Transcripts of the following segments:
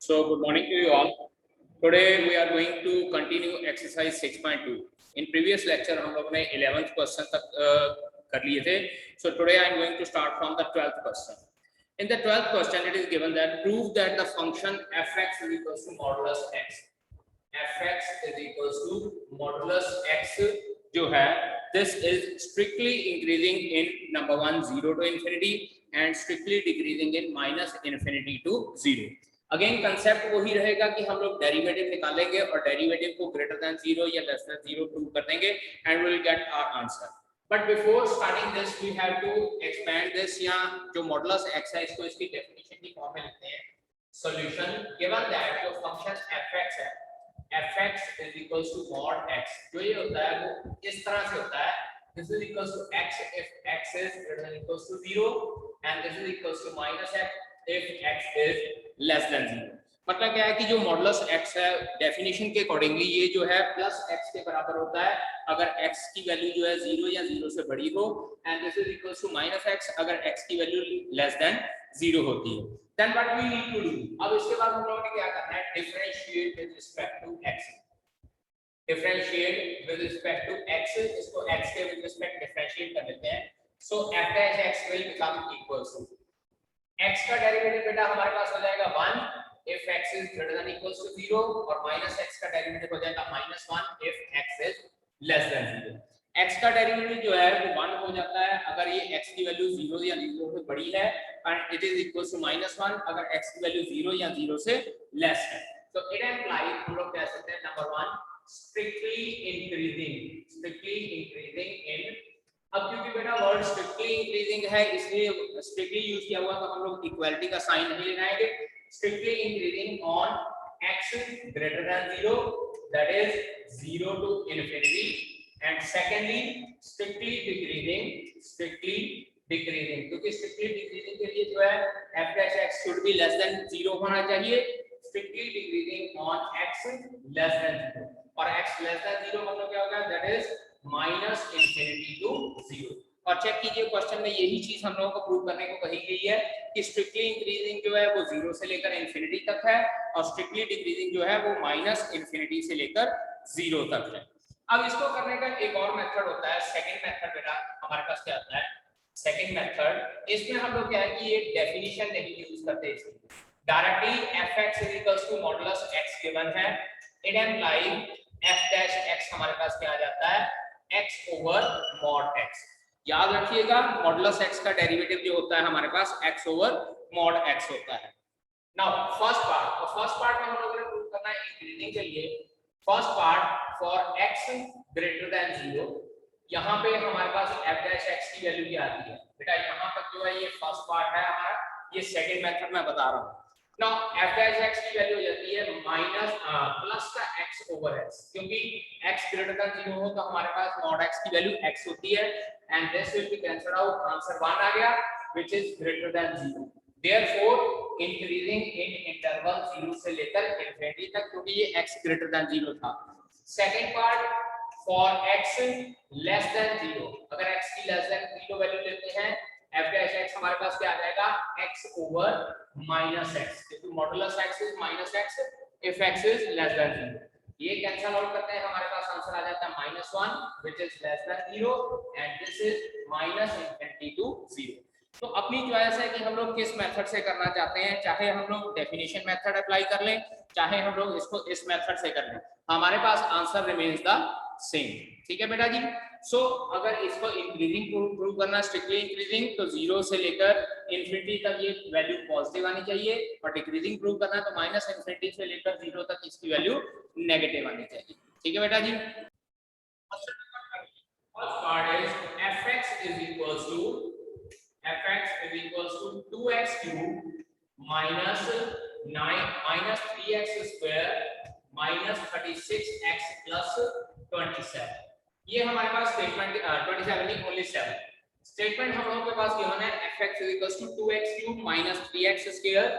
So good morning to you all. Today we are going to continue exercise 6.2. In previous lecture हम लोग ने 11th question तक कर लिए थे. So today I am going to start from the 12th question. In the 12th question it is given that prove that the function fx is equals to modulus x. fx is equals to modulus x जो है this is strictly increasing in number 1 0 to infinity and strictly decreasing in minus infinity to 0. Again concept वही रहेगा कि हम लोग derivative निकालेंगे और derivative को ग्रेटर देन 0 या लेस देन 0 प्रूव कर देंगे and we will get our answer. But before starting this we have to expand this. या जो मॉडुलस x है इसको इसकी डेफिनेशन की फॉर्म में लिखते हैं. सॉल्यूशन गिवन दैट जो फंक्शन fx है fx is equals to mod x. जो ये होता है वो इस तरह से होता है. This is equals to x if x is greater than equals to 0 and this is equals to minus x if x is less than 0. मतलब क्या है कि जो मॉडुलस x है डेफिनेशन के अकॉर्डिंगली ये जो है प्लस x के बराबर होता है अगर x की वैल्यू जो है 0 या 0 से बड़ी हो and this is equals to minus x अगर x की वैल्यू लेस देन 0 होती है. Then what we need to do. अब इसके बाद हम लोगों ने क्या करना है differentiate with respect to x. Differentiate with respect to x. इसको x के विद रिस्पेक्ट डिफरेंशिएट कर लेते हैं. So f dash x will become equals to x का डेरिवेटिव बेटा हमारे पास हो जाएगा 1 if x is greater than equals to 0 और minus x का डेरिवेटिव हो जाएगा -1 if x is less than 0. x का डेरिवेटिव जो है वो 1 हो जाता है अगर ये x की वैल्यू 0 या 0 से बड़ी है and it is equals to -1 अगर x की वैल्यू 0 या 0 से लेस है. तो इट इम्प्लाइज हम लोग कह सकते हैं नंबर 1 strictly increasing in. अब क्योंकि बेटा वर्ड स्ट्रिक्टली इंक्रीजिंग है इसलिए स्ट्रिक्टली यूज किया हुआ तो हम लोग इक्वालिटी का साइन नहीं लगाएंगे. Strictly increasing on x greater than 0 that is 0 to infinity and secondly strictly decreasing क्योंकि स्ट्रिक्टली डिक्रीजिंग के लिए जो है f dash x should be less than 0 होना चाहिए. Strictly decreasing on x less than 0 और x लेस देन 0 मतलब क्या होगा that is minus infinity to 0. और चेक कीजिए क्वेश्चन में यही चीज हम लोगों को प्रूव करने को कही गई है कि स्ट्रिक्टली इंक्रीजिंग जो है वो 0 से लेकर इंफिनिटी तक है और स्ट्रिक्टली डिक्रीजिंग जो है वो माइनस इंफिनिटी से लेकर 0 तक है. अब इसको करने का एक और मेथड होता है सेकंड मेथड. बेटा हमारे पास क्या होता है सेकंड मेथड. इसमें हम लोग क्या है कि ये डेफिनेशन नहीं यूज करते. इसमें directly fx is equals to modulus x given है. It implies f dash x हमारे पास क्या आ जाता है x ओवर mod x. याद रखिएगा मॉडुलस x का डेरिवेटिव जो होता है हमारे पास x ओवर mod x होता है. नाउ फर्स्ट पार्ट में हम लोगों ने प्रूव करना है इंक्रीजिंग के लिए. First part for x greater than 0 यहां पे हमारे पास f डैश x की वैल्यू क्या आती है बेटा यहां तक जो है ये फर्स्ट पार्ट है हमारा. ये सेकंड मेथड मैं बता रहा हूं. नाउ f डैश x की वैल्यू हो जाती है माइनस प्लस का x ओवर x क्योंकि x ग्रेटर देन 0 हो तो हमारे पास mod x की वैल्यू x होती है and this will be cancelled out. Answer 1 आ गया which is greater than 0. Therefore increasing in interval 0 से लेकर इंफिनिटी तक क्योंकि ये x ग्रेटर देन 0 था. Second part for x less than 0 अगर x की लेस देन 0 वैल्यू लेते हैं f डैश x हमारे पास क्या आ जाएगा x ओवर माइनस x क्योंकि modulus x is minus x if x is less than 0. ये कैंसिल आउट करते हैं हमारे पास आंसर आ जाता है -1 which is less than 0 and this is minus infinity to 0. तो अपनी चॉइस है कि हम लोग किस मेथड से करना चाहते हैं. चाहे हम लोग डेफिनेशन मेथड अप्लाई कर लें चाहे हम लोग इसको इस मेथड से कर लें हमारे पास आंसर रिमेन्स द सेम. ठीक है बेटा जी. सो अगर इसको इंक्रीजिंग प्रूव करना स्ट्रिक्टली इंक्रीजिंग तो 0 से लेकर इंफिनिटी तक ये वैल्यू पॉजिटिव आनी चाहिए और डिक्रीजिंग प्रूव करना तो माइनस इंफिनिटी से लेकर 0 तक इसकी वैल्यू नेगेटिव आनी चाहिए. ठीक है बेटा जी. First part is fx is equals to 2x cube minus 3x square minus 36x plus 27. ये हमारे पास स्टेटमेंट 27 नहीं ओनली 7 स्टेटमेंट हम लोगों के पास गिवन है fx is equals to 2x cube minus 3x square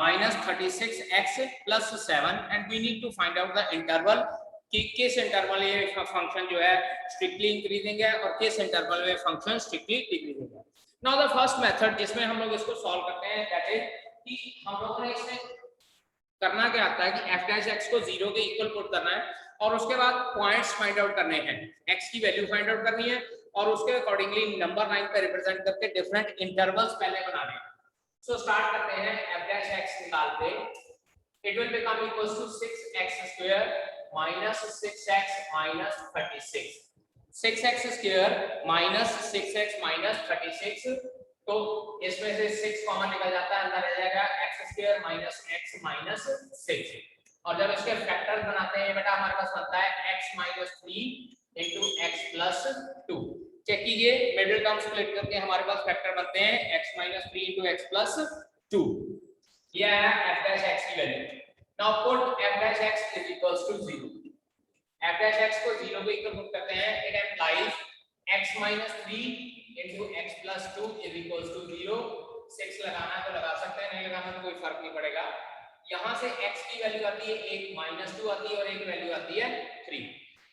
minus 36x plus 7 and we need to find out the interval कि किस interval ये फंक्शन जो है स्ट्रिक्टली इंक्रीजिंग है और किस इंटरवल में फंक्शन स्ट्रिक्टली डिक्रीजिंग है. नाउ द फर्स्ट मेथड जिसमें हम लोग इसको सॉल्व करते हैं दैट इज कि हम लोगों ने इसमें करना क्या आता है कि एफ डैश एक्स को 0 के इक्वल पुट करना है और उसके बाद पॉइंट्स फाइंड आउट करने हैं, एक्स की वैल्यू फाइंड आउट करनी है और उसके अकॉर्डिंगली नंबर लाइन पे रिप्रेजेंट करके डिफरेंट इंटरवल्स पहले बनाने हैं। सो स्टार्ट करते हैं एफ डैश एक्स निकालते, it will become equals to 6x square minus 6x minus 36, 6x square minus 6x minus 36, तो इसमें से 6 कॉमन निकल जाता है, अंदर रह जाएगा x square minus x minus 6, और जब इसके फैक्टर्स बनाते हैं बेटा हमारे पास बनता है x minus 3 into x plus 2। Check कीजिए मिडिल टर्म स्प्लिट करके हमारे पास फैक्टर बनते हैं x minus 3 into x plus 2, यह है f डैश x की वैल्यू। Now put f dash x is equals to 0, f dash x को 0 के इक्वल पुट करते हैं, it implies x minus 3 into x plus 2 is equals to 0, 6 लगाना है तो लगा सकते हैं, नहीं लगाना तो कोई फर्क नहीं पड़ेगा। यहाँ से x की वैल्यू आती है एक माइनस 2 आती है और एक वैल्यू आती है 3।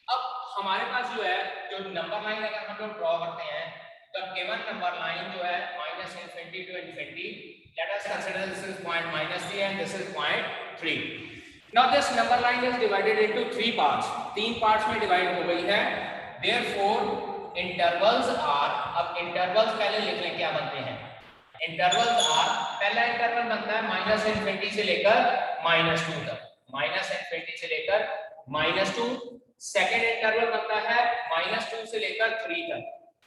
अब हमारे पास जो है जो नंबर लाइन अगर हम लोग ड्रॉ करते हैं तो गिवन नंबर लाइन जो है minus infinity to infinity, let us consider this is point minus 3 and this is point 3। Now this number line is divided into 3 parts, 3 parts में डिवाइड हो गई है, देयरफॉर इंटरवल्स आर, अब intervals पहले लिख लें क्या बनते हैं, इंटरवल्स आर, पहला इंटरवल बनता है माइनस इनफिनिटी से लेकर माइनस 2 तक, माइनस इनफिनिटी से लेकर माइनस 2, सेकंड इंटरवल बनता है माइनस 2 से लेकर 3 तक,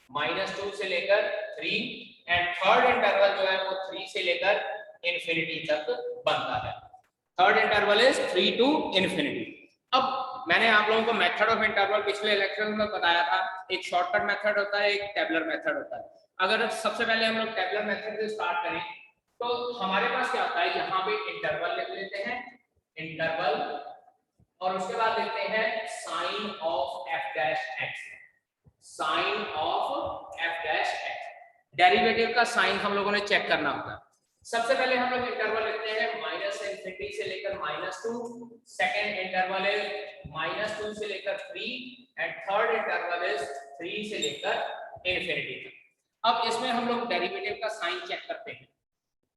माइनस 2 से लेकर 3, एंड थर्ड इंटरवल जो है वो 3 से लेकर इनफिनिटी तक बनता है, third interval is 3 to infinity. अब मैंने आप लोगों को मेथड ऑफ इंटरवल पिछले लेक्चर में बताया था, एक शॉर्टकट मेथड होता है, एक टेबुलर मेथड होता है। अगर सबसे पहले हम लोग टेबुलर मेथड से स्टार्ट करें तो हमारे पास क्या होता है, यहाँ पे इंटरवल लिख लेते हैं, इंटरवल, और उसके बाद लिखते हैं sign of f dash x, sign of f dash x, derivative का साइन हम लोगों ने चेक करना होता है। सबसे पहले हम लोग इंटरवल लिखते हैं माइनस इनफिनिटी से लेकर minus 2, second interval is minus 2 से लेकर 3 एंड थर्ड इंटरवल इज 3 से लेकर इनफिनिटी तक। अब इसमें हम लोग डेरिवेटिव का साइन चेक करते हैं,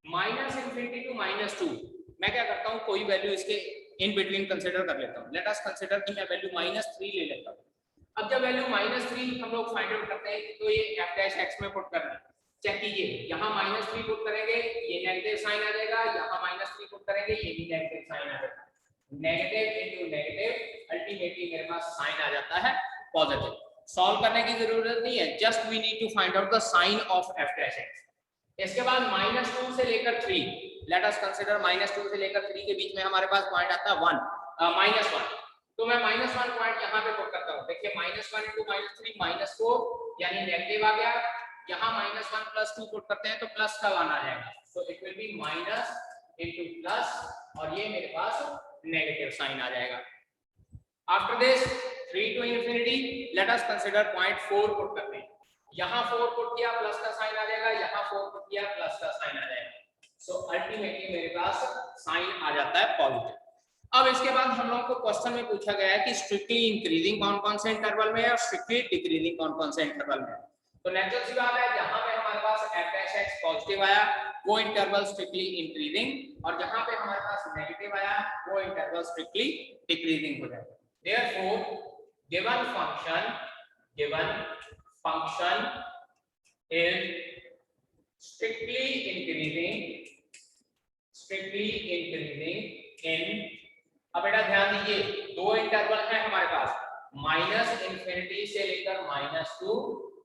माइनस इनफिनिटी टू माइनस 2, मैं क्या करता हूँ कोई वैल्यू इसके इन बिटवीन कंसीडर कर लेता हूँ, लेट अस कंसीडर कि मैं वैल्यू माइनस 3 ले लेता हूँ। अब जब वैल्यू माइनस 3 हम लोग फाइंड आउट करते हैं तो ये एफ डैश एक्स में पुट करना है, चेक कीजिए, यहाँ माइनस 3 पुट करेंगे ये नेगेटिव साइन आ जाएगा, यहाँ माइनस 3 पुट करेंगे ये भी नेगेटिव साइन आ जाएगा, नेगेटिव इनटू नेगेटिव, अल्टीमेटली मेरे पास साइन आ जाता है पॉजिटिव। सॉल्व करने की जरूरत नहीं है, just we need to find out the sign of f dash x. इसके बाद माइनस 2 से लेकर 3, लेट अस कंसीडर माइनस 2 से लेकर 3 के बीच में हमारे पास पॉइंट आता है 1 माइनस 1, तो मैं माइनस 1 पॉइंट यहाँ पे पुट करता हूँ, देखिए माइनस 1 इंटू माइनस 3 माइनस 4 यानी नेगेटिव आ गया, यहाँ माइनस 1 प्लस 2 पुट करते हैं तो प्लस का 1 आ जाएगा, so it will be minus into plus और ये मेरे पास नेगेटिव साइन आ जाएगा। After this 3 to infinity, let us consider point 4 put करते हैं, यहाँ 4 पुट किया प्लस का साइन आ जाएगा, यहाँ 4 पुट किया प्लस का साइन आ जाएगा, सो अल्टीमेटली मेरे पास साइन आ जाता है पॉजिटिव। अब इसके बाद हम लोगों को क्वेश्चन में पूछा गया है कि स्ट्रिक्टली इंक्रीजिंग कौन-कौन से इंटरवल में है और स्ट्रिक्टली डिक्रीजिंग कौन-कौन से इंटरवल में है। तो नेचुरल सी बात है, जहां पे हमारे पास f डैश x पॉजिटिव आया वो इंटरवल स्ट्रिक्टली इंक्रीजिंग और जहां पे हमारे पास नेगेटिव आया वो इंटरवल स्ट्रिक्टली डिक्रीजिंग हो जाएगा। Therefore given function is strictly increasing in, अब बेटा ध्यान दीजिए दो इंटरवल है हमारे पास, माइनस इनफिनिटी से लेकर माइनस 2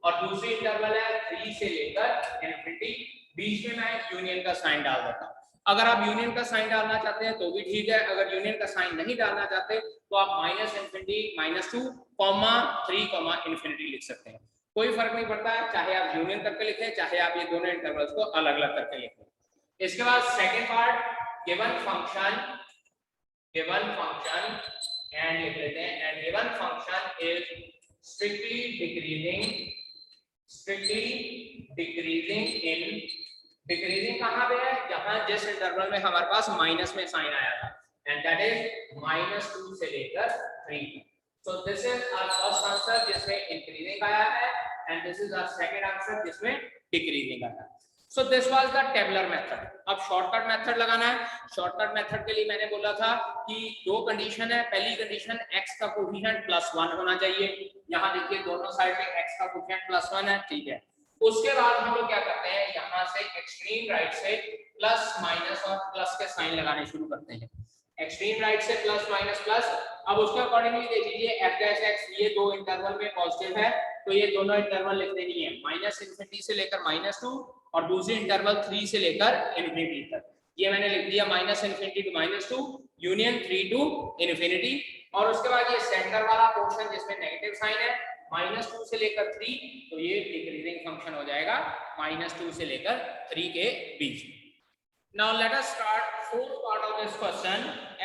और दूसरी इंटरवल है 3 से लेकर इनफिनिटी, बीच में मैं यूनियन का साइन डाल देता हूं। अगर आप यूनियन का साइन डालना चाहते हैं तो भी ठीक है, अगर यूनियन का साइन नहीं डालना चाहते तो आप minus infinity minus 2 comma 3 comma infinity लिख सकते हैं, कोई फर्क नहीं पड़ता है, चाहे आप यूनियन करके लिखें चाहे आप ये दोनों इंटरवल्स को अलग अलग करके लिखें। इसके बाद second part given function and लिख लेते हैं, and given function is strictly decreasing in, decreasing कहां पे है, जहां जिस इंटरवल में हमारे पास माइनस में साइन आया था, एंड दैट इज माइनस 2 से लेकर 3। So this is our first answer जिसमें increasing आया है and this is our second answer जिसमें decreasing आया है। So this was the tabular method. अब शॉर्टकट मेथड लगाना है। शॉर्टकट मेथड के लिए मैंने बोला था कि दो कंडीशन है। पहली कंडीशन x का कोएफिशिएंट +1 होना चाहिए। यहाँ देखिए दोनों साइड में x का कोएफिशिएंट +1 है, ठीक है। उसके बाद हम लोग क्या करते हैं, यहाँ से एक्सट्रीम राइट से प्लस माइनस और प्लस के साइन लगाने शुरू करते हैं। एक्सट्रीम राइट से प्लस माइनस प्लस। अब उसके अकॉर्डिंगली देख लीजिए f'(x) ये दो इंटरवल में पॉजिटिव है, तो ये दोनों इंटरवल लिख देनी है -∞ से लेकर -2 और दूसरी इंटरवल 3 से लेकर इन्फिनिटी तक। ये मैंने लिख दिया -∞ to -2 यूनियन 3 to इन्फिनिटी। और उसके बाद ये सेंटर वाला पोर्शन जिसमें नेगेटिव साइन है -2 से लेकर 3, तो ये डिक्रीजिंग फंक्शन हो जाएगा -2 से लेकर 3 के बीच में। Now let us start fourth part of this question.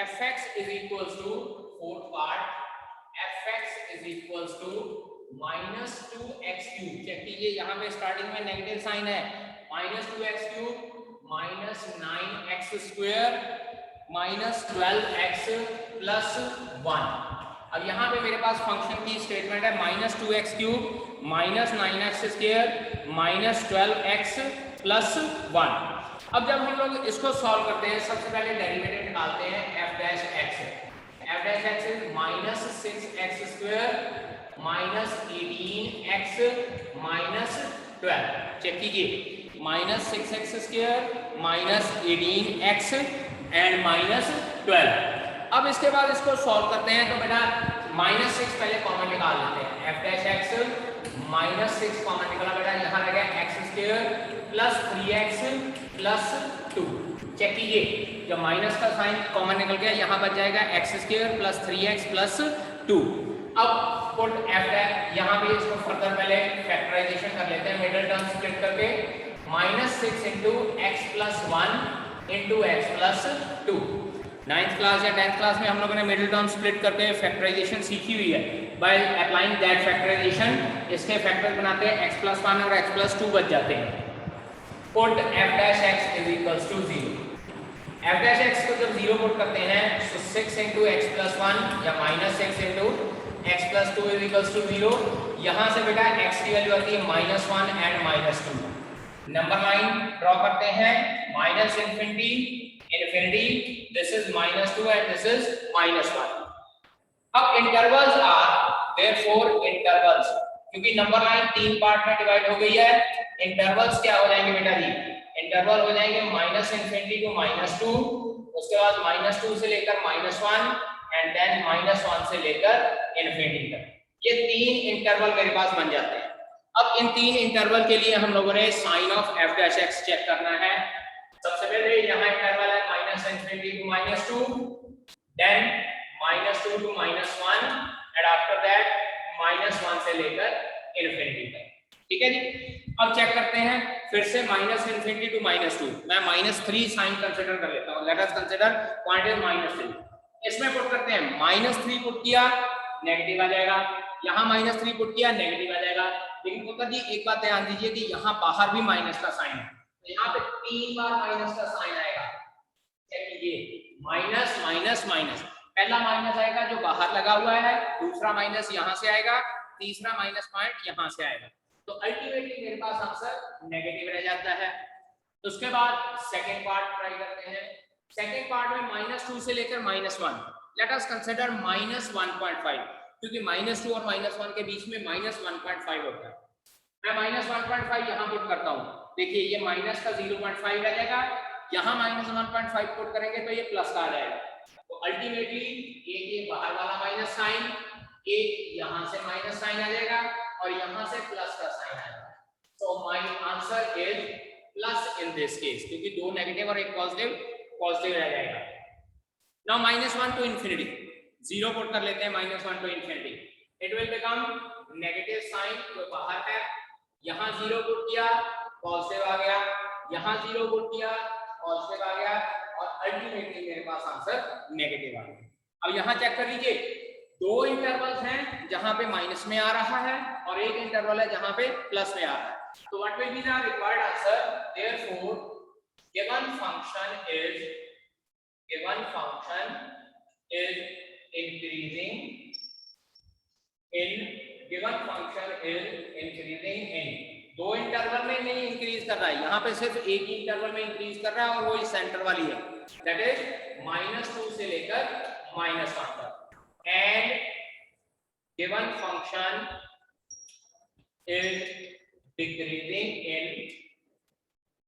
f(x) is equals to fourth part. f(x) is equals to -2x cube। Check कीजिए यहाँ पे स्टार्टिंग में नेगेटिव साइन है, -2x cube -9x square -12x plus 1। अब यहाँ पे मेरे पास function की स्टेटमेंट है -2x cube -9x square -12x plus 1। अब जब हम लोग इसको सॉल्व करते हैं, सबसे पहले डेरिवेटिव निकालते हैं f'(x). f'(x) is -6x square -18x -12। Check कीजिए -6x square -18x and -12। अब इसके बाद इसको सॉल्व करते हैं, तो बेटा -6 पहले कॉमन निकाल लेते हैं। f'(x) -6 कॉमन निकला बेटा, यहाँ रह गया x square plus 3x plus 2। Check कीजिए जब माइनस का साइन कॉमन निकल गया, यहाँ बच जाएगा x square plus 3x plus 2। अब पुट f', यहाँ पे इसको फर्दर पहले फैक्टराइजेशन कर लेते हैं मिडिल टर्म स्प्लिट करके। -6 into x plus 1 into x plus 2। 9th class या 10th क्लास में हम लोगों ने मिडिल टर्म स्प्लिट करके फैक्टराइजेशन सीखी हुई है। बाय अप्लाइंग दैट फैक्टराइजेशन इसके फैक्टर बनाते हैं x प्लस 1 और x प्लस 2 बच जाते हैं। Put f'(x) is equals to 0। f'(x) को जब 0 पुट करते हैं तो 6 इंटू x प्लस 1 या -6 into x plus 2 is equals to 0। यहाँ से बेटा x की वैल्यू आती है -1 एंड -2। नंबर लाइन ड्रॉ करते हैं -∞ infinity, this is -2 and this is -1। अब इंटरवल्स आर देयरफॉर इंटरवल्स, क्योंकि नंबर लाइन 3 पार्ट में डिवाइड हो गई है, इंटरवल्स क्या हो जाएंगे बेटा जी, इंटरवल हो जाएंगे -∞ to -2, उसके बाद -2 से लेकर -1 एंड देन -1 से लेकर इन्फिनिटी तक। ये 3 इंटरवल मेरे पास बन जाते हैं। अब इन 3 इंटरवल के लिए हम लोगों ने साइन ऑफ f'(x) चेक करना है। सबसे पहले यहाँ इंटरवल है -∞ to -2, then -2 to -1 and after that -1 से लेकर इन्फिनिटी तक। ठीक है जी। अब चेक करते हैं फिर से -∞ to -2। मैं -3 साइन कंसीडर कर लेता हूं। Late us consider quantity -3। इसमें पुट करते हैं -3 पुट किया नेगेटिव आ जाएगा, यहाँ -3 पुट किया नेगेटिव आ जाएगा। लेकिन पुत्र जी एक बात ध्यान दीजिए कि यहाँ बाहर भी माइनस का साइन है, तो यहाँ पे 3 बार माइनस का साइन आएगा। चेक कीजिए माइनस माइनस माइनस, पहला माइनस आएगा जो बाहर लगा हुआ है, दूसरा माइनस यहाँ से आएगा, तीसरा माइनस पॉइंट यहाँ से आएगा, तो अल्टीमेटली मेरे पास आंसर नेगेटिव रह जाता है। तो उसके बाद सेकंड पार्ट ट्राई करते हैं। सेकंड पार्ट में -2 से लेकर -1, लेट अस कंसीडर -1.5, क्योंकि -2 और -1 के बीच में -1.5 होता है। मैं -1.5 यहाँ पुट करता हूँ, देखिए ये माइनस का 0.5 रह जाएगा, यहाँ -1.5 पुट करेंगे तो ये प्लस का आ जाएगा। तो अल्टीमेटली एक ये बाहर वाला माइनस साइन, एक यहाँ से माइनस साइन आ जाएगा और यहाँ से प्लस का साइन आएगा। So my answer is plus in this case, क्योंकि दो नेगेटिव और एक पॉजिटिव रह जाएगा। नाउ -1 टू इन्फिनिटी, 0 पुट कर लेते हैं, -1 to infinity, it will become negative sign जो बाहर है, यहाँ 0 पुट किया पॉजिटिव आ गया, यहाँ 0 पुट किया पॉजिटिव आ गया और अल्टीमेटली मेरे पास आंसर नेगेटिव आ गया। अब यहाँ चेक कर लीजिए, दो इंटरवल्स हैं जहां पे माइनस में आ रहा है और एक इंटरवल है जहां पे प्लस में आ रहा है। तो what will be the required answer, therefore given function is increasing in दो इंटरवल में नहीं इंक्रीज कर रहा है, यहाँ पे सिर्फ एक ही इंटरवल में इंक्रीज कर रहा है और वो इस सेंटर वाली है, दैट इज -2 से लेकर -1 तक। And given function is decreasing in,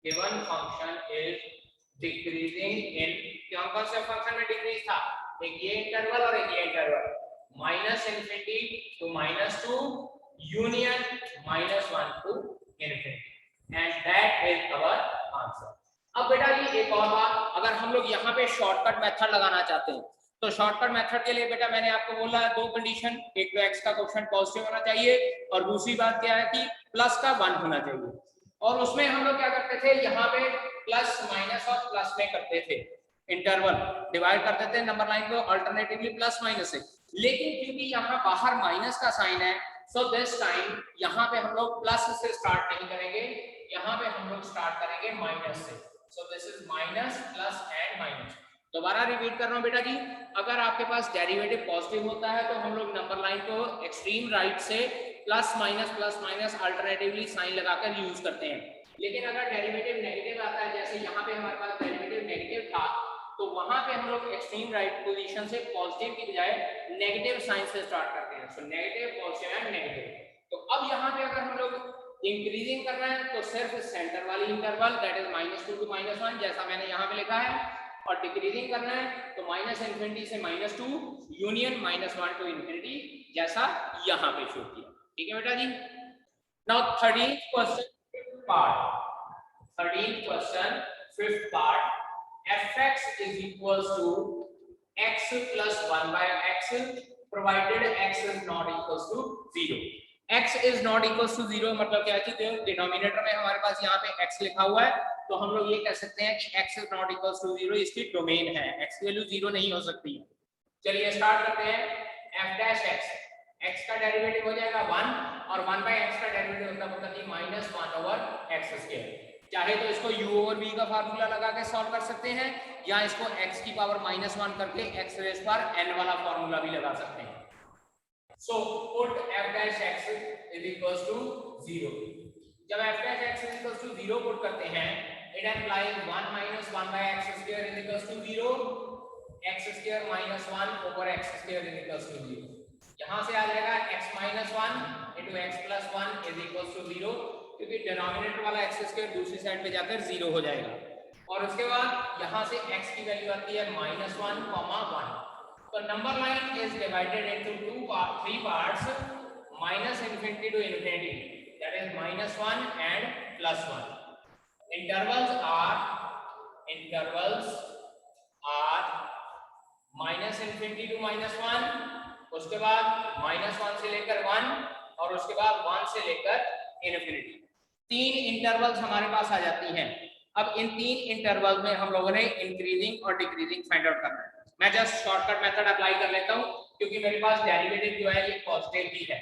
given function is decreasing in, कौन से फंक्शन में डिक्रीज था, एक ये इंटरवल और एक ये interval, -∞ to -2 union -1 to infinity, and that is our answer। अब बेटा जी एक और बात, अगर हम लोग यहाँ पे शॉर्टकट मेथड लगाना चाहते हैं तो शॉर्टकट मेथड के लिए बेटा मैंने आपको बोला है दो कंडीशन, एक तो x का कोएफिशिएंट पॉजिटिव होना चाहिए और दूसरी बात क्या है कि प्लस का 1 होना चाहिए। और उसमें हम लोग क्या करते थे, यहाँ पे प्लस माइनस और प्लस में करते थे, इंटरवल डिवाइड कर देते हैं नंबर लाइन को अल्टरनेटिवली प्लस माइनस से, लेकिन क्योंकि यहाँ बाहर माइनस का साइन है सो दिस टाइम यहाँ पे हम लोग प्लस से स्टार्ट नहीं करेंगे, यहाँ पे हम लोग स्टार्ट करेंगे माइनस से। So this is minus plus and minus. दोबारा रिपीट कर रहा हूँ बेटा जी, अगर आपके पास डेरिवेटिव पॉजिटिव होता है तो हम लोग नंबर लाइन को एक्सट्रीम राइट से प्लस माइनस अल्टरनेटिवली साइन लगाकर यूज करते हैं, लेकिन अगर डेरिवेटिव नेगेटिव आता है, जैसे यहाँ पे हमारे पास डेरिवेटिव नेगेटिव था तो वहां पे हम लोग एक्सट्रीम राइट पोजीशन से पॉजिटिव की बजाय नेगेटिव साइन से स्टार्ट करते हैं। So negative, positive and negative. तो अब यहाँ पे अगर हम लोग इंक्रीजिंग कर रहे हैं तो सिर्फ सेंटर वाली इंटरवल दैट इज -2 to -1 जैसा मैंने यहाँ पे लिखा है, और डिक्रीजिंग करना है तो -∞ से -2 यूनियन -1 to infinity जैसा यहाँ पे शो किया। ठीक है बेटा जी। Now 13th question part, 13th question 5th part, fx is equals to x plus 1 by x provided x is not equals to 0। x is not equals to 0 मतलब क्या है कि डिनोमिनेटर में हमारे पास यहाँ पे x लिखा हुआ है तो हम लोग ये कह सकते हैं कि x is not equals to 0 इसकी डोमेन है, x की वैल्यू 0 नहीं हो सकती। चलिए स्टार्ट करते हैं। f dash x, x का डेरिवेटिव हो जाएगा 1 और 1 by x का डेरिवेटिव होता है मतलब -1 over x स्क्वायर। चाहे तो इसको u over v का फार्मूला लगा के सॉल्व कर सकते हैं या इसको x की पावर -1 करके x रेज़ पर n वाला फार्मूला भी लगा सकते हैं। So put f dash x is equals to 0। जब f dash x is equals to 0 put करते हैं it implies 1 minus 1 by x square is equals to 0, x square minus 1 over x square is equals to 0। यहाँ से आ जाएगा x minus 1 into x plus 1 is equals to 0 क्योंकि denominator वाला x square दूसरी side पे जाकर 0 हो जाएगा। और उसके बाद यहाँ से x की वैल्यू आती है -1, 1। तो number line is divided into 3 parts, -∞ to infinity that is -1 and +1। intervals are -∞ to -1, उसके बाद -1 से लेकर 1 और उसके बाद 1 से लेकर इनफिनिटी। 3 इंटरवल्स हमारे पास आ जाती हैं। अब इन 3 इंटरवल में हम लोगों ने इंक्रीजिंग और डिक्रीजिंग फाइंड आउट करना है। मैं जस्ट शॉर्टकट मेथड अप्लाई कर लेता हूं क्योंकि मेरे पास डेरिवेटिव जो है ये पॉजिटिव ही है,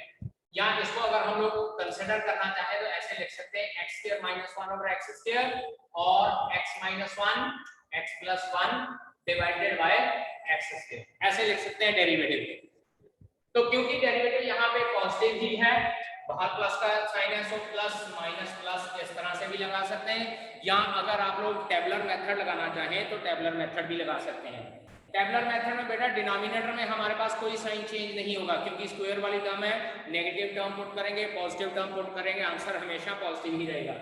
या इसको अगर हम लोग कंसीडर करना चाहे तो ऐसे लिख सकते हैं x² -1 over x² और x - 1 x + 1 divided by x², ऐसे लिख सकते हैं डेरिवेटिव। तो क्योंकि डेरिवेटिव यहाँ पे पॉजिटिव ही है, बाहर प्लस का साइन है सो प्लस माइनस प्लस इस तरह से भी लगा सकते हैं, या अगर आप लोग टेबुलर मेथड लगाना चाहें तो टेबुलर मेथड भी लगा सकते हैं। टेबुलर मेथड में बेटा डिनोमिनेटर में हमारे पास कोई साइन चेंज नहीं होगा क्योंकि स्क्वायर वाली टर्म है, नेगेटिव टर्म पुट करेंगे, पॉजिटिव टर्म पुट करेंगे, आंसर हमेशा पॉजिटिव ही रहेगा।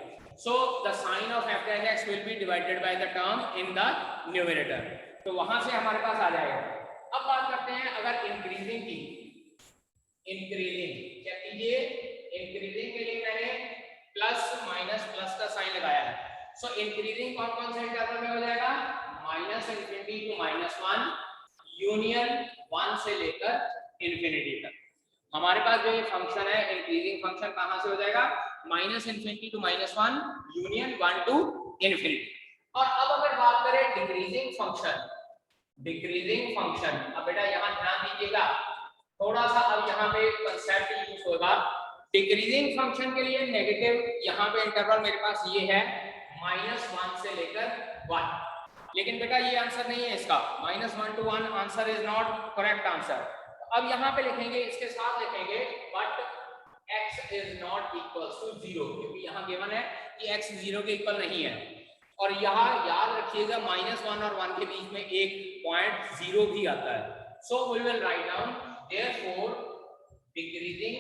So the sign of f dash x will be divided by the term in the numerator, तो वहां से हमारे पास आ जाएगा। अब बात करते हैं अगर इंक्रीजिंग की, इंक्रीजिंग क्या कीजिए, इंक्रीजिंग के लिए मैंने प्लस माइनस प्लस का साइन लगाया है। सो इंक्रीजिंग कौन से इंटरवल में हो जाएगा, -∞ to -1 यूनियन 1 से लेकर इनफिनिटी तक। हमारे पास जो ये फंक्शन है इंक्रीजिंग फंक्शन कहां से हो जाएगा, -∞ to -1 यूनियन 1 to इनफिनिटी। और अब अगर बात करें डिक्रीजिंग फंक्शन, डिक्रीजिंग फंक्शन, अब बेटा यहां ध्यान दीजिएगा थोड़ा सा, अब यहाँ पे कंसेप्ट यूज होगा। डिक्रीजिंग फंक्शन के लिए नेगेटिव यहाँ पे इंटरवल मेरे पास ये है -1 से लेकर 1, लेकिन बेटा ये आंसर नहीं है इसका, -1 to 1 answer is not correct answer. अब यहाँ पे लिखेंगे, इसके साथ लिखेंगे but x is not equal to 0, क्योंकि यहाँ गिवन है कि x 0 के इक्वल नहीं है। और यहाँ याद रखिएगा -1 और 1 के बीच में एक पॉइंट 0 भी आता है। So we will write down therefore decreasing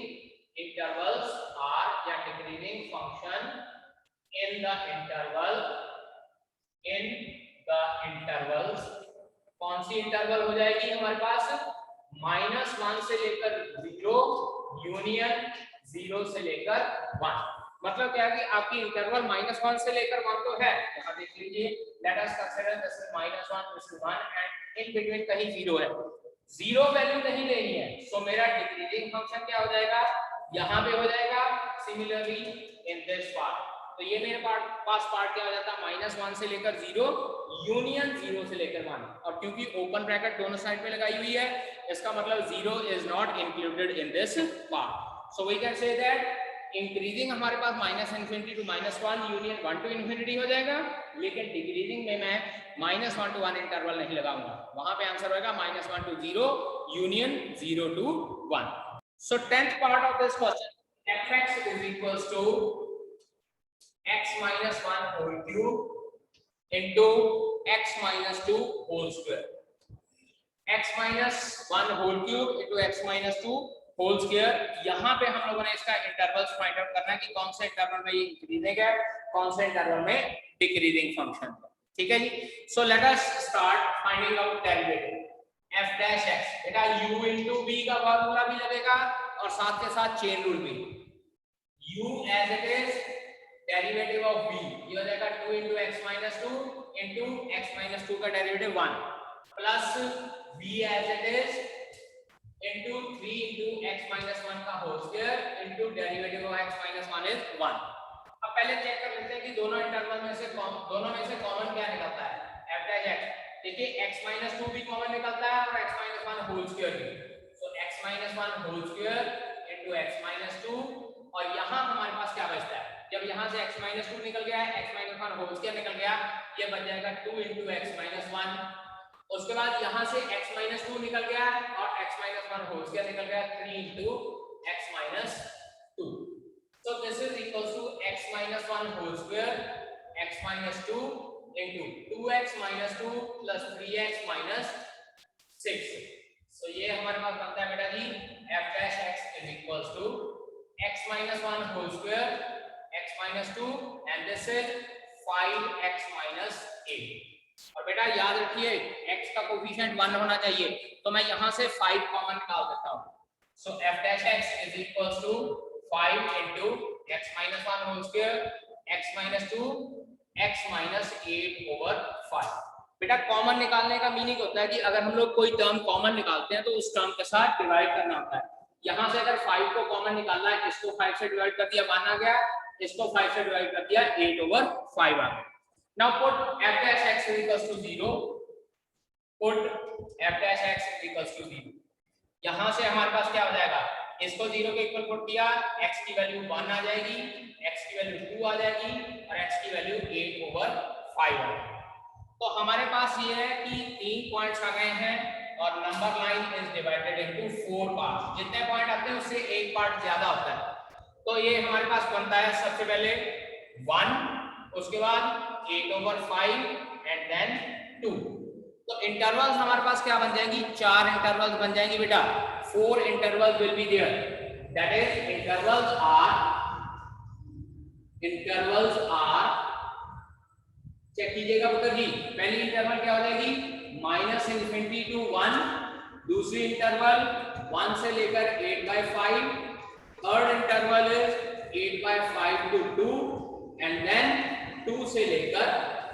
intervals are या decreasing function in the intervals, कौन सी इंटरवल हो जाएगी हमारे पास, -1 से लेकर 0 यूनियन 0 से लेकर 1। मतलब क्या है कि आपकी इंटरवल -1 से लेकर 1 तो है, यहाँ देख लीजिए, late us consider this is -1 this is 1 and in between कहीं 0 है, 0 वैल्यू नहीं लेनी है। सो मेरा डिक्रीजिंग फंक्शन क्या हो जाएगा, यहाँ पे हो जाएगा। सिमिलरली इन दिस पार्ट, तो ये मेरे पास पार्ट क्या हो जाता है, -1 से लेकर 0 यूनियन 0 से लेकर 1। और क्योंकि ओपन ब्रैकेट दोनों साइड पे लगाई हुई है, इसका मतलब 0 is not included in this part. So we can say that increasing हमारे पास -∞ to -1 यूनियन 1 to ∞ हो जाएगा, लेकिन डिक्रीजिंग में मैं -1 to 1 इंटरवल नहीं लगाऊंगा, वहां पे आंसर होगा -1 to 0 union 0 to 1। So 10th part of this question, fx is equals to x minus 1 whole cube into x minus 2 whole square, x minus 1 whole cube into x minus 2 whole square। यहाँ पे हम लोगों ने इसका intervals find out करना है कि कौन से इंटरवल में ये इंक्रीजिंग है, कौन से इंटरवल में डिक्रीजिंग फंक्शन है। ठीक है जी। So let us start finding out derivative f dash x। बेटा u into b का फॉर्मूला भी लगेगा और साथ के साथ चेन रूल भी। u as it is derivative of b, ये हो जाएगा 2 into x minus 2 into x minus 2 का derivative 1 plus b as it is into 3 into x minus 1 का whole square into derivative of x minus 1 is 1। अब पहले check कर लेते हैं कि दोनों इंटरवल में से कॉमन क्या निकलता है, f dash x। देखिए x minus 2 भी कॉमन निकलता है और x minus 1 होल स्क्वायर भी। So x minus 1 whole square into x minus 2, और यहाँ हमारे पास क्या बचता है, जब यहाँ से x minus 2 निकल गया है, x minus 1 होल स्क्वायर निकल गया, ये बन जाएगा 2 into x minus 1। उसके बाद यहाँ से x minus 2 निकल गया और x minus 1 होल स्क्वायर निकल गया, 3 into x minus 2। So this is equals to x minus 1 whole square, x minus 2 into 2x minus 2 plus 3x minus 6। So ये हमारे पास बनता है बेटा जी f dash x is equals to x minus 1 whole square, x minus 2 and this is 5x minus 8। और बेटा याद रखिए x का कोफिशिएंट 1 होना चाहिए, तो मैं यहाँ से 5 कॉमन निकाल सकता हूँ। So f dash x is equals to 5 into x minus 1 whole square, x minus 2, x minus 8 over 5। बेटा कॉमन निकालने का मीनिंग होता है कि अगर हम लोग कोई टर्म कॉमन निकालते हैं तो उस टर्म के साथ डिवाइड करना होता है। यहाँ से अगर 5 को कॉमन निकालना है, इसको 5 से डिवाइड कर दिया 1 आ गया, इसको 5 से डिवाइड कर दिया 8 over 5 आ गया। Now put f dash x is equals to 0, put f dash x is equals to 0। यहाँ से हमारे पास क्या हो जाएगा, इसको 0 के इक्वल पुट किया, x की वैल्यू 1 आ जाएगी, x की वैल्यू 2 आ जाएगी और x की वैल्यू 8 over 5 आ जाएगी। तो हमारे पास ये है कि 3 पॉइंट्स आ गए हैं और number line is divided into 4 parts. जितने पॉइंट आते हैं उससे एक पार्ट ज्यादा होता है। तो ये हमारे पास बनता है सबसे पहले 1, उसके बाद 8 over 5 एंड देन 2। तो इंटरवल्स हमारे पास क्या बन जाएंगी, 4 इंटरवल्स बन जाएंगी बेटा। 4 intervals will be there, that is intervals are check कीजिएगा पुत्र जी। पहली इंटरवल क्या हो जाएगी, -∞ to 1, दूसरी इंटरवल 1 से लेकर 8/5, third interval is 8/5 to 2 and then 2 से लेकर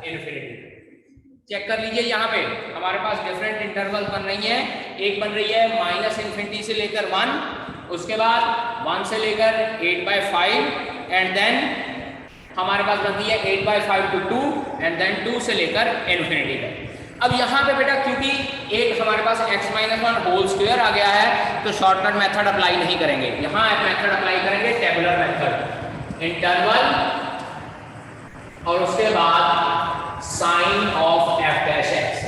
इन्फिनिटी। चेक कर लीजिए यहाँ पे हमारे पास डिफरेंट इंटरवल बन रही है। एक बन रही है -∞ से लेकर 1, उसके बाद 1 से लेकर 8/5 एंड देन हमारे पास बनती है 8/5 to 2 एंड देन 2 से लेकर इन्फिनिटी तक। अब यहाँ पे बेटा क्योंकि एक हमारे पास x minus 1 होल स्क्वायर आ गया है तो शॉर्टकट मेथड अप्लाई नहीं करेंगे, यहाँ मेथड अप्लाई करेंगे टेबुलर मेथड। इंटरवल और उसके बाद sign of f dash x,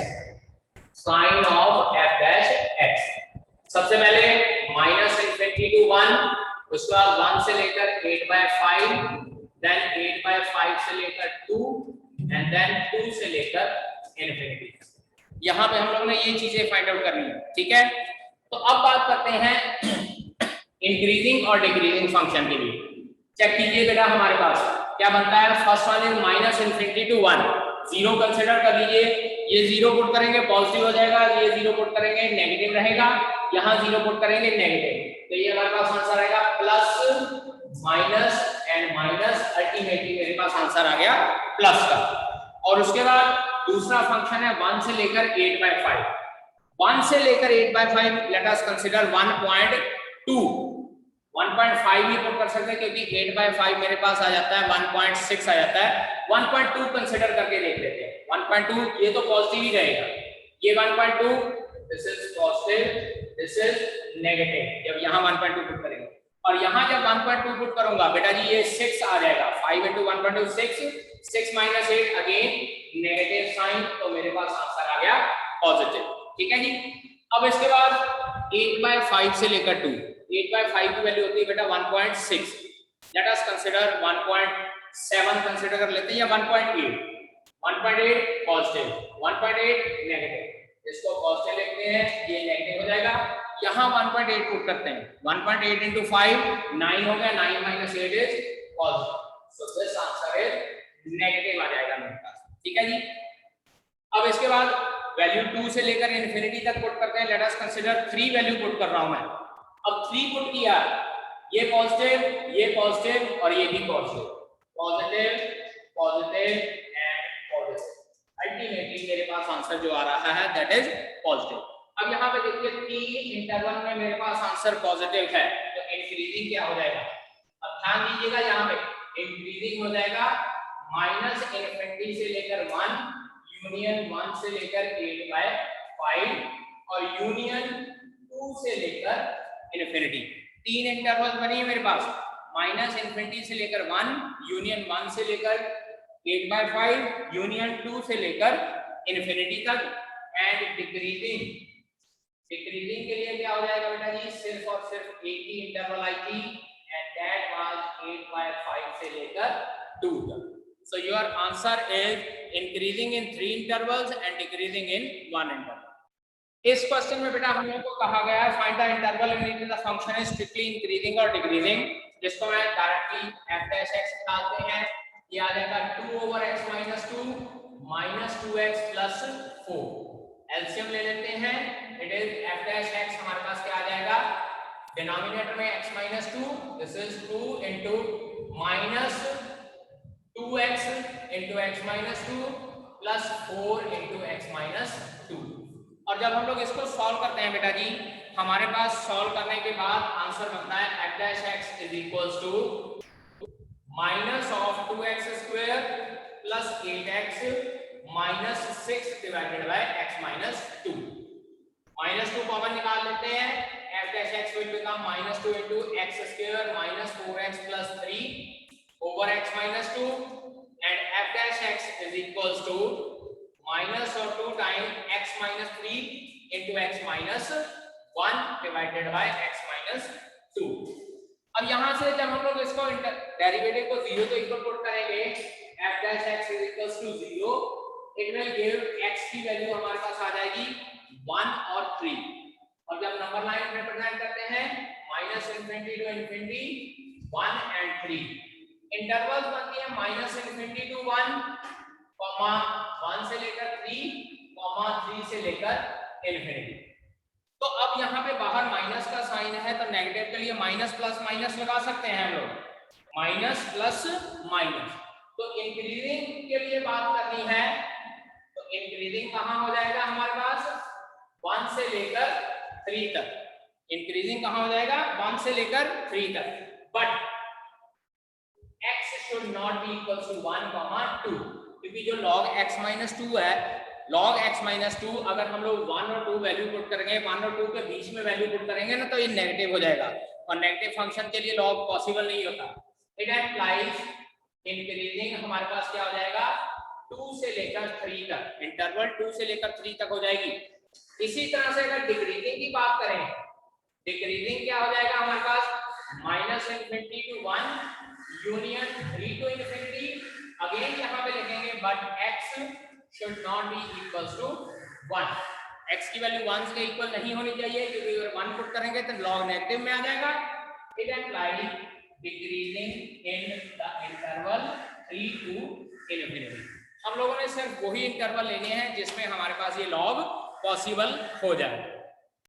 sign of f dash x। सबसे पहले -∞ to 1, उसके बाद 1 से लेकर 8/5, देन 8/5 से लेकर 2 एंड देन 2 से लेकर इन्फिनिटी। यहाँ पे हम लोग ने ये चीजें फाइंड आउट करनी है, ठीक है। तो अब बात करते हैं इंक्रीजिंग और डिक्रीजिंग फंक्शन के लिए। चेक कीजिए बेटा, हमारे पास क्या बनता है। First one is -∞ to 1, 0 consider कर लीजिए। ये 0 पुट करेंगे पॉजिटिव हो जाएगा, ये 0 पुट करेंगे नेगेटिव रहेगा, यहाँ 0 पुट करेंगे नेगेटिव। तो ये हमारे पास आंसर आएगा plus minus and minus, ultimately मेरे पास आंसर आ गया प्लस का। और उसके बाद दूसरा फंक्शन है 1 से लेकर 8/5। 1 से लेकर 8/5 लेट अस कंसीडर 1.2, 1.5 ही पुट कर सकते हैं क्योंकि 8/5 मेरे पास आ जाता है 1.6 आ जाता है। 1.2 कंसीडर करके देख लेते हैं। 1.2 ये तो पॉजिटिव ही रहेगा, ये 1.2 this is positive, this is negative जब यहाँ 1.2 पुट करेंगे। और यहाँ जब 1.2 पुट करूंगा बेटा जी ये 6 आ जाएगा, 5 into 1.2 6, 6 - 8 अगेन नेगेटिव साइन, तो मेरे पास आंसर आ गया पॉजिटिव, ठीक है जी। अब इसके बाद 8/5 से लेकर 2, 8/5 की वैल्यू होती है बेटा 1.6, लेट अस कंसीडर 1.7 कंसीडर कर लेते हैं या 1.8, 1.8 पॉजिटिव, 1.8 नेगेटिव। इसको पॉजिटिव लिखते हैं, ये नेगेटिव हो जाएगा। यहाँ 1.8 पुट करते हैं, 1.8 into 5 9 हो गया, 9 - 8 is positive, so this answer is negative आ जाएगा मेरे पास, ठीक है जी। अब इसके बाद वैल्यू 2 से लेकर इन्फिनिटी तक पुट करते हैं। Late us consider 3 value put कर रहा हूं मैं। अब 3 पुट किया, ये पॉजिटिव और ये भी positive, positive positive and positive, ultimately मेरे पास आंसर जो आ रहा है दैट इज पॉजिटिव। अब यहाँ पे देखिए 3 इंटरवल में मेरे पास आंसर पॉजिटिव है, तो इंक्रीजिंग क्या हो जाएगा। अब ध्यान दीजिएगा, यहाँ पे इंक्रीजिंग हो जाएगा -∞ से लेकर 1, यूनियन 1 से लेकर 8/5 और यूनियन 2 से लेकर इन्फिनिटी। 3 इंटरवल बनी है मेरे पास, -∞ से लेकर 1, यूनियन 1 से लेकर 8/5, यूनियन 2 से लेकर इन्फिनिटी तक एंड डिक्रीजिंग। डिक्रीजिंग के लिए क्या हो जाएगा बेटा जी, सिर्फ और सिर्फ एक ही इंटरवल आई थी एंड दैट वाज 8/5 से लेकर 2 तक। So your answer is increasing in 3 intervals and decreasing in 1 interval. इस क्वेश्चन में बेटा हम लोगों को कहा गया है find the interval in which the function is strictly increasing और डिक्रीजिंग, जिसको मैं डायरेक्टली f'(x) निकालते हैं। ये आ जाएगा 2/x - 2 -2x + 4। एलसीएम ले लेते हैं, इट इज f'(x) हमारे पास क्या आ जाएगा, डिनोमिनेटर में x - 2, this is 2 into -2x into x - 2 plus 4 into x - 2। और जब हम लोग इसको सॉल्व करते हैं बेटा जी, हमारे पास सॉल्व करने के बाद आंसर बनता है f'(x) = -(2x² + 8x - 6 divided by x - 2। -2 common निकाल लेते हैं, f'(x) will become -2 into x² - 4x + 3 over x - 2 and f'(x) = -2 times x - 3 into x - 1 divided by x - 2। अब यहाँ से जब हम लोग इसको डेरिवेटिव को 0 तो इक्वल पुट करेंगे, f'(x) = 0, it will give x की वैल्यू हमारे पास आ जाएगी 1 और 3। और जब नंबर लाइन रिप्रेजेंट करते हैं -∞ to infinity 1 and 3, इंटरवल्स बनती है -∞ to 1, 1 से लेकर 3, 3 से लेकर इन्फिनिटी। तो अब यहाँ पे बाहर माइनस का साइन है, तो नेगेटिव के लिए माइनस प्लस माइनस लगा सकते हैं हम लोग, माइनस प्लस माइनस। तो इंक्रीजिंग के लिए बात करनी है, तो इंक्रीजिंग कहाँ हो जाएगा हमारे पास 1 से लेकर 3 तक। इंक्रीजिंग कहाँ हो जाएगा 1 से लेकर 3 तक, but x should not be equal to 1, 2, क्योंकि जो log x - 2 है, log x - 2 अगर हम लोग 1 और 2 वैल्यू पुट करेंगे, 1 और 2 के बीच में वैल्यू पुट करेंगे ना, तो ये नेगेटिव हो जाएगा और नेगेटिव फंक्शन के लिए log पॉसिबल नहीं होता। इट एम्प्लाइज इंक्रीजिंग हमारे पास क्या हो जाएगा 2 से लेकर 3 तक, इंटरवल 2 से लेकर 3 तक हो जाएगी। इसी तरह से अगर डिक्रीजिंग की बात करें, डिक्रीजिंग क्या हो जाएगा हमारे पास minus infinity to 1 union 3 to infinity. Again यहाँ पे लिखेंगे but x should not be equals to 1। x की वैल्यू 1 के इक्वल नहीं होनी चाहिए, क्योंकि अगर 1 पुट करेंगे तो लॉग नेगेटिव में आ जाएगा। It implies decreasing in the interval 3 to infinity. हम लोगों ने सिर्फ वही इंटरवल लेने हैं जिसमें हमारे पास ये लॉग पॉसिबल हो जाए।